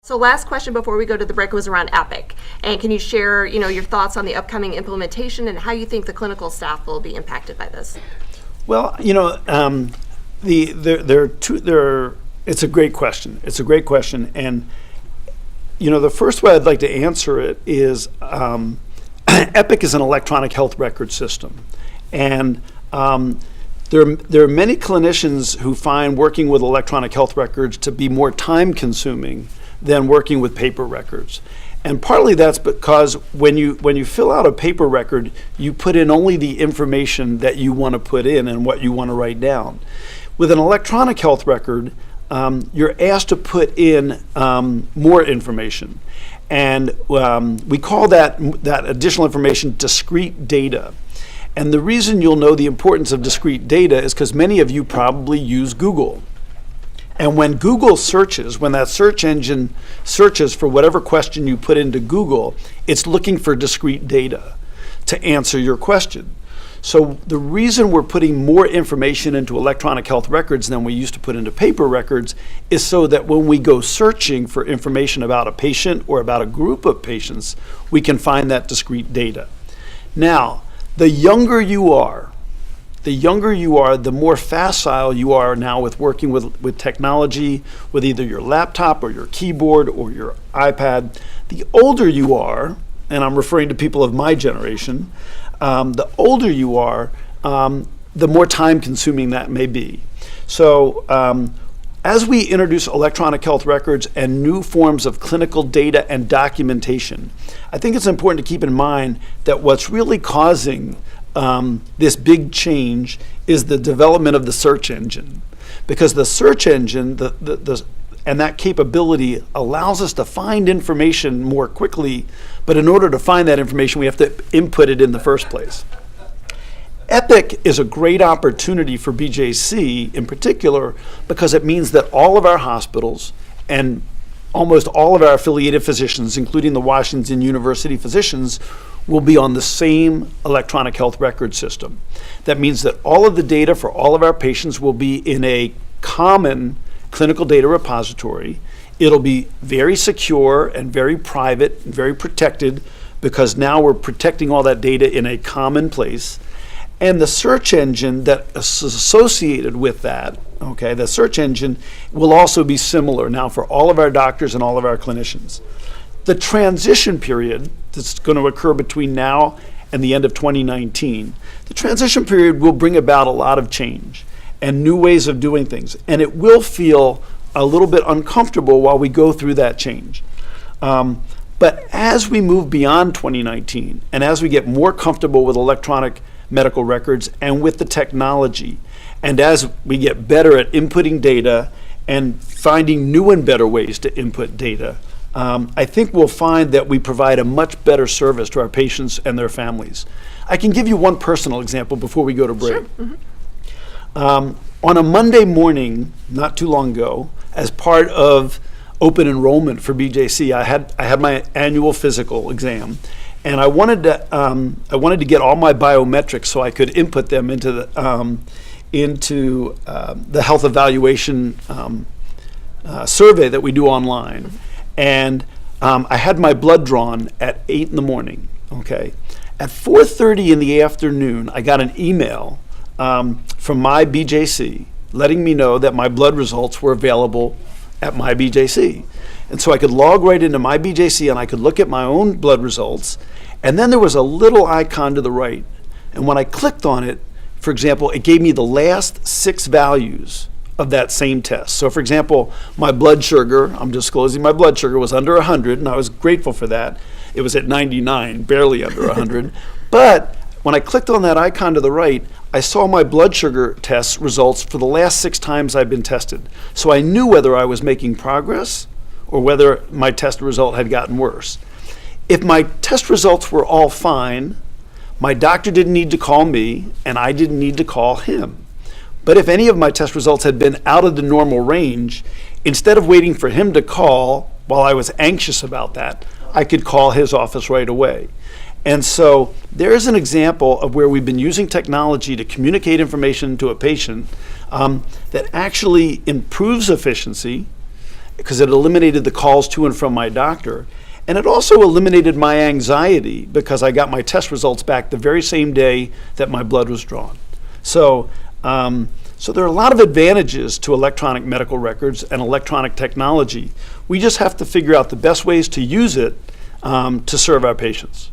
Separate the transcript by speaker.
Speaker 1: So last question before we go to the break was around Epic. And can you share, your thoughts on the upcoming implementation and how you think the clinical staff will be impacted by this?
Speaker 2: Well, it's a great question. It's a great question. And, the first way I'd like to answer it is Epic is an electronic health record system. And there are many clinicians who find working with electronic health records to be more time consuming than working with paper records. And partly that's because when you fill out a paper record, you put in only the information that you want to put in and what you want to write down. With an electronic health record, you're asked to put in more information. And we call that additional information discrete data. And the reason you'll know the importance of discrete data is because many of you probably use Google. And when Google searches, when that search engine searches for whatever question you put into Google, it's looking for discrete data to answer your question. So the reason we're putting more information into electronic health records than we used to put into paper records is so that when we go searching for information about a patient or about a group of patients, we can find that discrete data. Now, the younger you are, the more facile you are now with working with technology, with either your laptop or your keyboard or your iPad. The older you are, and I'm referring to people of my generation, the older you are, the more time consuming that may be. So as we introduce electronic health records and new forms of clinical data and documentation, I think it's important to keep in mind that what's really causing this big change is the development of the search engine, because the search engine and that capability allows us to find information more quickly, but in order to find that information, we have to input it in the first place. Epic is a great opportunity for BJC in particular because it means that all of our hospitals and almost all of our affiliated physicians, including the Washington University physicians, will be on the same electronic health record system. That means that all of the data for all of our patients will be in a common clinical data repository. It'll be very secure and very private and very protected because now we're protecting all that data in a common place. And the search engine that is associated with that, the search engine will also be similar now for all of our doctors and all of our clinicians. The transition period that's going to occur between now and the end of 2019, the transition period will bring about a lot of change and new ways of doing things. And it will feel a little bit uncomfortable while we go through that change. But as we move beyond 2019 and as we get more comfortable with electronic medical records and with the technology, and as we get better at inputting data and finding new and better ways to input data, I think we'll find that we provide a much better service to our patients and their families. I can give you one personal example before we go to break.
Speaker 1: Sure. Mm-hmm.
Speaker 2: On a Monday morning, not too long ago, as part of open enrollment for BJC, I had my annual physical exam, and I wanted to get all my biometrics so I could input them into the health evaluation survey that we do online. And I had my blood drawn at 8 in the morning. At 4:30 in the afternoon, I got an email from my BJC letting me know that my blood results were available at my BJC. And so I could log right into my BJC and I could look at my own blood results. And then there was a little icon to the right. And when I clicked on it, for example, it gave me the last 6 values of that same test. So for example, my blood sugar, I'm disclosing my blood sugar, was under 100, and I was grateful for that. It was at 99, barely under 100. But when I clicked on that icon to the right, I saw my blood sugar test results for the last 6 times I've been tested. So I knew whether I was making progress or whether my test result had gotten worse. If my test results were all fine, my doctor didn't need to call me and I didn't need to call him. But if any of my test results had been out of the normal range, instead of waiting for him to call while I was anxious about that, I could call his office right away. And so there's an example of where we've been using technology to communicate information to a patient that actually improves efficiency because it eliminated the calls to and from my doctor. And it also eliminated my anxiety because I got my test results back the very same day that my blood was drawn. So, so there are a lot of advantages to electronic medical records and electronic technology. We just have to figure out the best ways to use it to serve our patients.